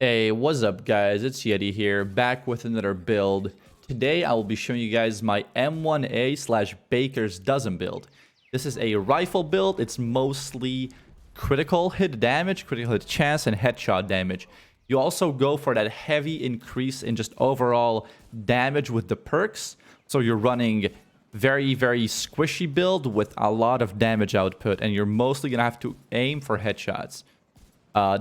Hey, what's up guys? It's Yeti here, back with another build. Today I will be showing you guys my M1A slash Baker's Dozen build. This is a rifle build. It's mostly critical hit damage, critical hit chance, and headshot damage. You also go for that heavy increase in just overall damage with the perks. So you're running very squishy build with a lot of damage output, and you're mostly gonna have to aim for headshots.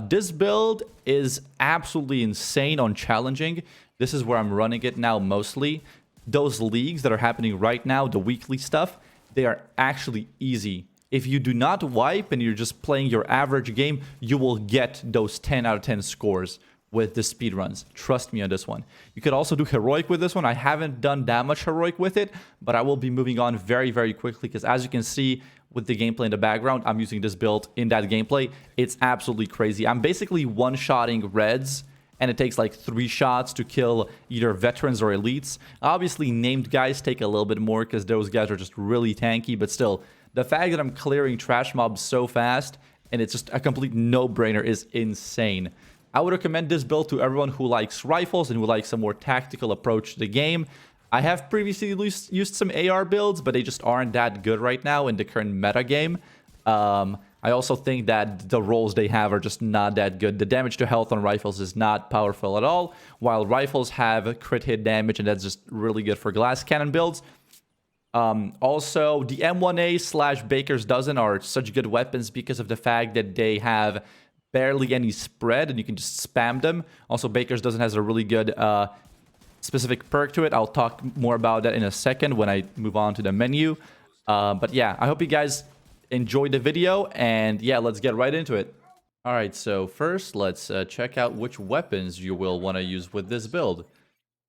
This build is absolutely insane on challenging. This is where I'm running it now mostly. Those leagues that are happening right now, the weekly stuff, they are actually easy. If you do not wipe and you're just playing your average game, you will get those 10 out of 10 scores with the speedruns. Trust me on this one. You could also do heroic with this one. I haven't done that much heroic with it, but I will be moving on very quickly because as you can see, with the gameplay in the background, I'm using this build in that gameplay. It's absolutely crazy. I'm basically one-shotting reds, and it takes like 3 shots to kill either veterans or elites. Obviously, named guys take a little bit more because those guys are just really tanky, but still, the fact that I'm clearing trash mobs so fast, and it's just a complete no-brainer is insane. I would recommend this build to everyone who likes rifles and who likes a more tactical approach to the game. I have previously used some AR builds, but they just aren't that good right now in the current meta game. I also think that the rolls they have are just not that good. The damage to health on rifles is not powerful at all, while rifles have crit hit damage, and that's just really good for glass cannon builds. Also, the M1A slash Baker's Dozen are such good weapons because of the fact that they have barely any spread, and you can just spam them. Also, Baker's Dozen has a really good specific perk to it. I'll talk more about that in a second when I move on to the menu. But yeah, I hope you guys enjoyed the video, and yeah, let's get right into it. All right, so first let's check out which weapons you will want to use with this build.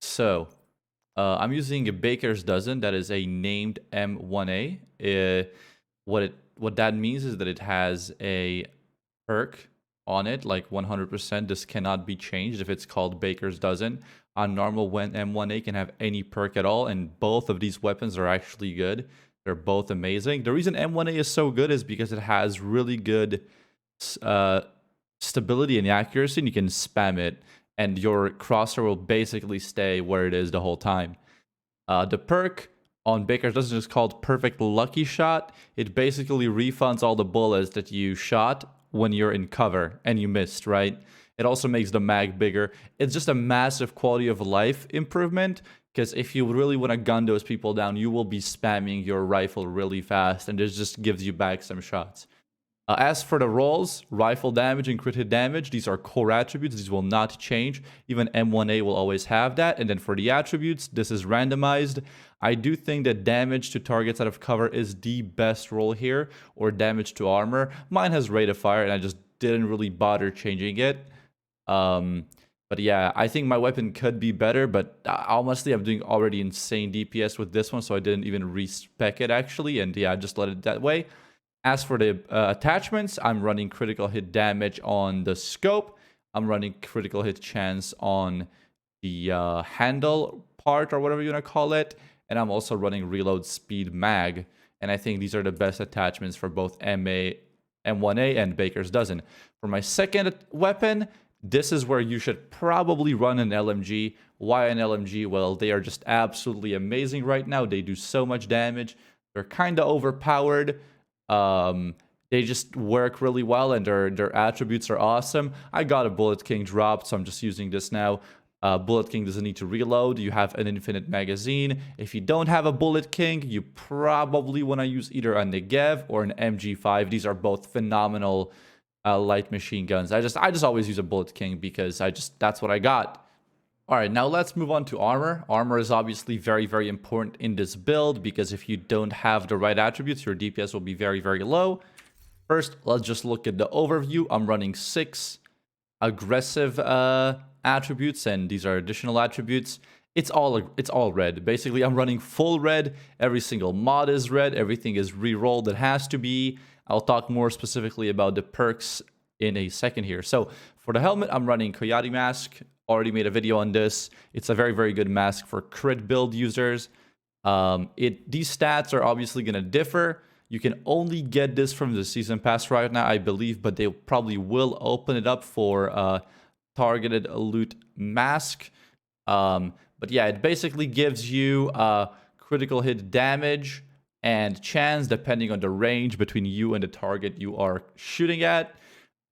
So I'm using a Baker's Dozen. That is a named M1A. What that means is that it has a perk on it, like 100%. This cannot be changed if it's called Baker's Dozen. On normal, when M1A can have any perk at all, and both of these weapons are actually good. They're both amazing. The reason M1A is so good is because it has really good stability and accuracy, and you can spam it, and your crosshair will basically stay where it is the whole time. The perk on Baker's Dozen is called Perfect Lucky Shot. It basically refunds all the bullets that you shot when you're in cover and you missed, right? It also makes the mag bigger. It's just a massive quality of life improvement, because if you really want to gun those people down, you will be spamming your rifle really fast, and this just gives you back some shots. As for the rolls, rifle damage and crit hit damage, these are core attributes. These will not change. Even M1A will always have that. And then for the attributes, this is randomized. I do think that damage to targets out of cover is the best roll here, or damage to armor. Mine has rate of fire, and I just didn't really bother changing it. But yeah, I think my weapon could be better, but honestly, I'm doing already insane DPS with this one, so I didn't even respec it actually, and yeah, I just let it that way. As for the attachments, I'm running critical hit damage on the scope. I'm running critical hit chance on the handle part, or whatever you want to call it, and I'm also running reload speed mag, and I think these are the best attachments for both M1A and Baker's Dozen. For my second weapon, this is where you should probably run an LMG. Why an LMG? Well, they are just absolutely amazing right now. They do so much damage. They're kind of overpowered. They just work really well, and their attributes are awesome. I got a Bullet King dropped, so I'm just using this now. Bullet King doesn't need to reload. You have an infinite magazine. If you don't have a Bullet King, you probably want to use either a Negev or an MG5. These are both phenomenal light machine guns. I just always use a Bullet King because that's what I got. All right, now let's move on to armor. Armor is obviously very important in this build, because if you don't have the right attributes, your DPS will be very very low. First, let's just look at the overview. I'm running 6 aggressive attributes, and these are additional attributes. It's all red. Basically, I'm running full red. Every single mod is red. Everything is re-rolled. It has to be. I'll talk more specifically about the perks in a second here. So for the helmet, I'm running Coyote Mask. Already made a video on this. It's a very good mask for crit build users. These stats are obviously going to differ. You can only get this from the season pass right now, I believe, but they probably will open it up for targeted loot mask. But yeah, it basically gives you critical hit damage and chance depending on the range between you and the target you are shooting at,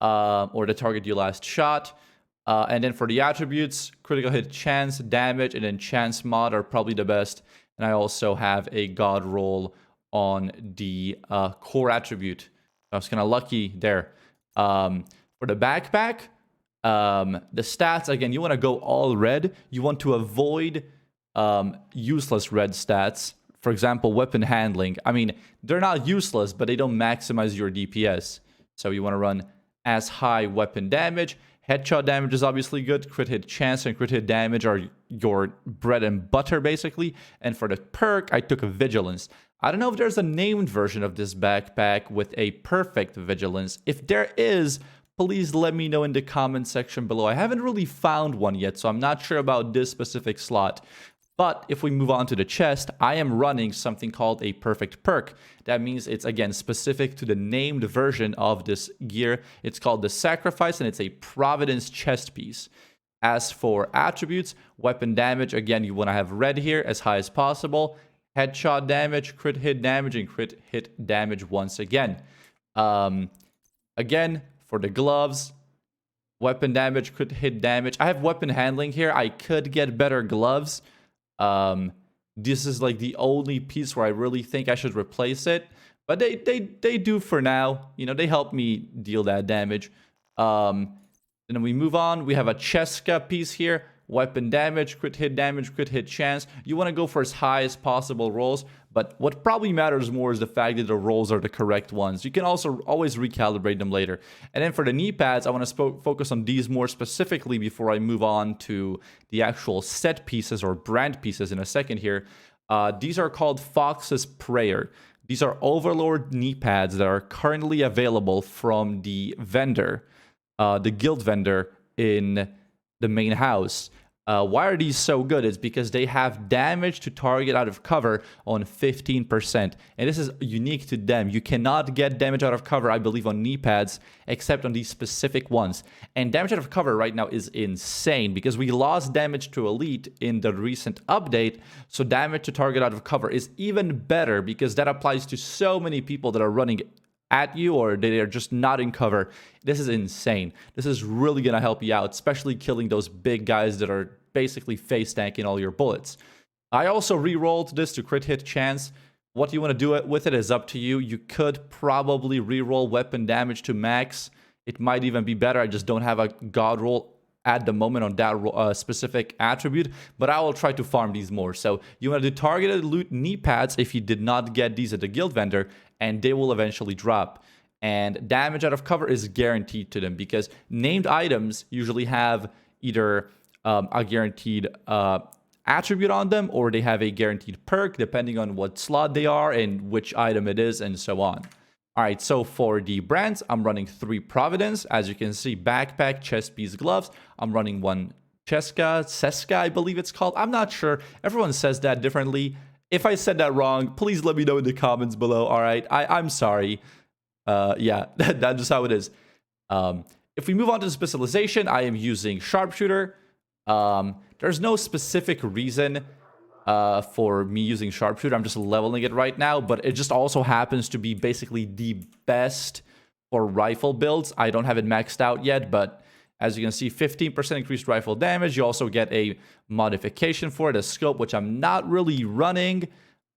or the target you last shot. And then for the attributes, critical hit chance, damage, and then chance mod are probably the best. And I also have a god roll on the core attribute. I was kind of lucky there. For the backpack, the stats, again, you want to go all red. You want to avoid useless red stats. For example, weapon handling. I mean, they're not useless, but they don't maximize your DPS. So you want to run as high weapon damage. Headshot damage is obviously good. Crit hit chance and crit hit damage are your bread and butter, basically. And for the perk, I took a vigilance. I don't know if there's a named version of this backpack with a perfect vigilance. If there is, please let me know in the comment section below. I haven't really found one yet, so I'm not sure about this specific slot. But if we move on to the chest, I am running something called a perfect perk. That means it's, again, specific to the named version of this gear. It's called the Sacrifice, and it's a Providence chest piece. As for attributes, weapon damage, again, you want to have red here as high as possible. Headshot damage, crit hit damage, and crit hit damage once again. Again, for the gloves, weapon damage, crit hit damage. I have weapon handling here. I could get better gloves. This is like the only piece where I really think I should replace it, but they do for now. You know, they help me deal that damage. And then we move on. We have a Cheska piece here. Weapon damage, crit hit chance. You want to go for as high as possible rolls, but what probably matters more is the fact that the rolls are the correct ones. You can also always recalibrate them later. And then for the knee pads, I want to focus on these more specifically before I move on to the actual set pieces or brand pieces in a second here. These are called Fox's Prayer. These are Overlord knee pads that are currently available from the vendor, the guild vendor in the main house. Why are these so good? It's because they have damage to target out of cover on 15%. And this is unique to them. You cannot get damage out of cover, I believe, on knee pads, except on these specific ones. And damage out of cover right now is insane because we lost damage to elite in the recent update. So damage to target out of cover is even better because that applies to so many people that are running at you or they are just not in cover. This is insane. This is really going to help you out, especially killing those big guys that are basically face tanking all your bullets. I also re-rolled this to crit hit chance. What you want to do with it is up to you. You could probably re-roll weapon damage to max. It might even be better. I just don't have a god roll at the moment on that specific attribute, but I will try to farm these more. So you want to do targeted loot knee pads if you did not get these at the guild vendor, and they will eventually drop. And damage out of cover is guaranteed to them because named items usually have either a guaranteed attribute on them or they have a guaranteed perk depending on what slot they are and which item it is and so on. All right, so for the brands, I'm running 3 Providence. As you can see, backpack, chest piece, gloves. I'm running 1 Seska, I believe it's called. I'm not sure. Everyone says that differently. If I said that wrong, please let me know in the comments below. All right, I'm sorry. Yeah, that's just how it is. If we move on to the specialization, I am using Sharpshooter. There's no specific reason for me using Sharpshooter. I'm just leveling it right now, but it just also happens to be basically the best for rifle builds. I don't have it maxed out yet, but as you can see, 15% increased rifle damage. You also get a modification for it, a scope, which I'm not really running,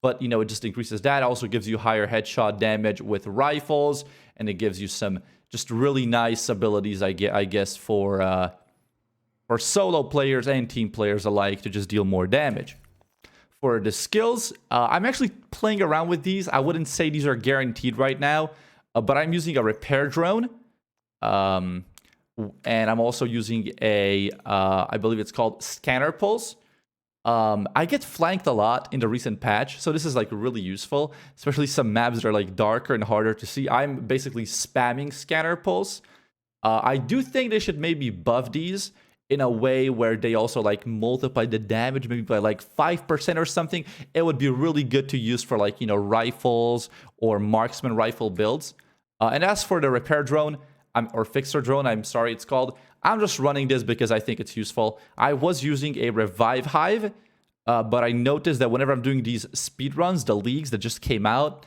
but you know, it just increases that. It also gives you higher headshot damage with rifles, and it gives you some just really nice abilities, I guess, for solo players and team players alike to just deal more damage. For the skills, I'm actually playing around with these. I wouldn't say these are guaranteed right now, but I'm using a repair drone. And I'm also using a, I believe it's called Scanner Pulse. I get flanked a lot in the recent patch, so this is like really useful, especially some maps that are like darker and harder to see. I'm basically spamming Scanner Pulse. I do think they should maybe buff these in a way where they also like multiply the damage maybe by like 5% or something. It would be really good to use for like, you know, rifles or marksman rifle builds. And as for the repair drone, or fixer drone, I'm sorry it's called. I'm just running this because I think it's useful. I was using a revive hive, but I noticed that whenever I'm doing these speed runs, the leagues that just came out,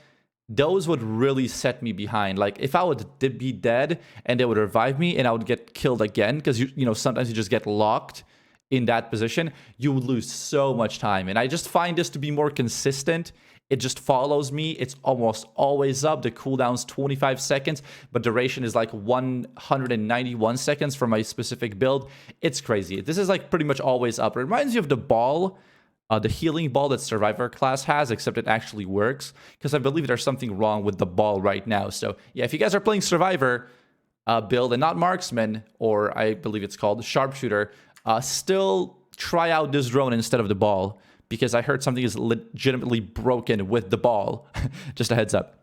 those would really set me behind. Like if I would be dead and they would revive me and I would get killed again, because you know sometimes you just get locked in that position, you would lose so much time. And I just find this to be more consistent. It just follows me. It's almost always up. The cooldown's 25 seconds, but duration is like 191 seconds for my specific build. It's crazy. This is like pretty much always up. It reminds you of the ball, the healing ball that Survivor class has, except it actually works, because I believe there's something wrong with the ball right now. So yeah, if you guys are playing Survivor build and not Marksman, or I believe it's called Sharpshooter, still try out this drone instead of the ball, because I heard something is legitimately broken with the ball. Just a heads up.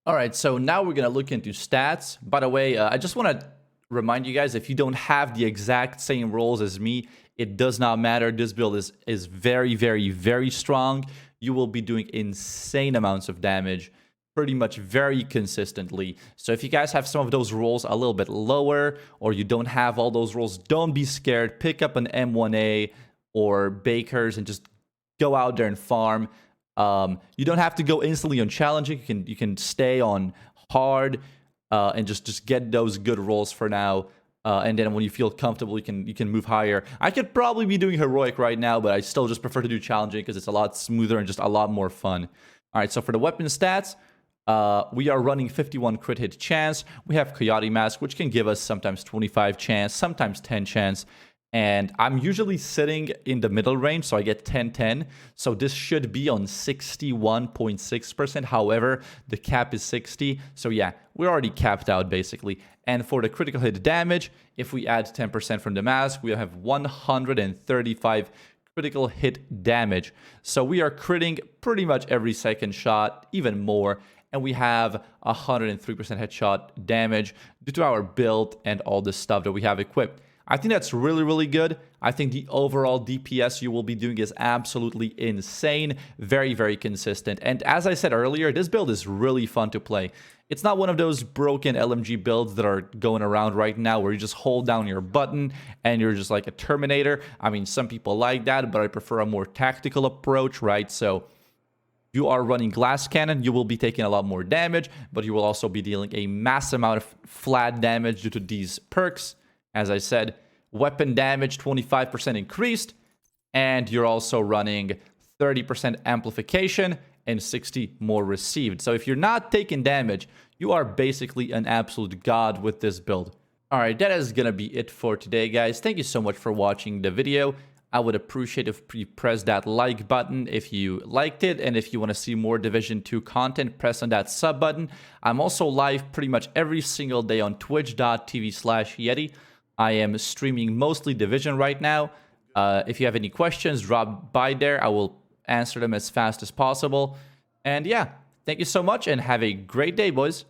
All right, so now we're going to look into stats. By the way, I just want to remind you guys, if you don't have the exact same rolls as me, it does not matter. This build is very, very, very strong. You will be doing insane amounts of damage pretty much very consistently. So if you guys have some of those rolls a little bit lower, or you don't have all those rolls, don't be scared. Pick up an M1A or Bakers and just go out there and farm. You don't have to go instantly on challenging. You can stay on hard and just get those good rolls for now. And then when you feel comfortable, you can move higher. I could probably be doing heroic right now, but I still just prefer to do challenging because it's a lot smoother and just a lot more fun. All right, so for the weapon stats, we are running 51 crit hit chance. We have Coyote Mask, which can give us sometimes 25 chance, sometimes 10 chance. And I'm usually sitting in the middle range, so I get 10-10. So this should be on 61.6%. However, the cap is 60. So yeah, we're already capped out basically. And for the critical hit damage, if we add 10% from the mask, we have 135 critical hit damage. So we are critting pretty much every second shot, even more. And we have 103% headshot damage due to our build and all the stuff that we have equipped. I think that's really, really good. I think the overall DPS you will be doing is absolutely insane. Very, very consistent. And as I said earlier, this build is really fun to play. It's not one of those broken LMG builds that are going around right now where you just hold down your button and you're just like a Terminator. I mean, some people like that, but I prefer a more tactical approach, right? So you are running glass cannon, you will be taking a lot more damage, but you will also be dealing a massive amount of flat damage due to these perks. As I said, weapon damage 25% increased, and you're also running 30% amplification and 60 more received. So if you're not taking damage, you are basically an absolute god with this build. All right, that is going to be it for today, guys. Thank you so much for watching the video. I would appreciate if you press that like button if you liked it, and if you want to see more Division 2 content, press on that sub button. I'm also live pretty much every single day on twitch.tv/Yeti. I am streaming mostly Division right now. If you have any questions, drop by there. I will answer them as fast as possible. And yeah, thank you so much and have a great day, boys.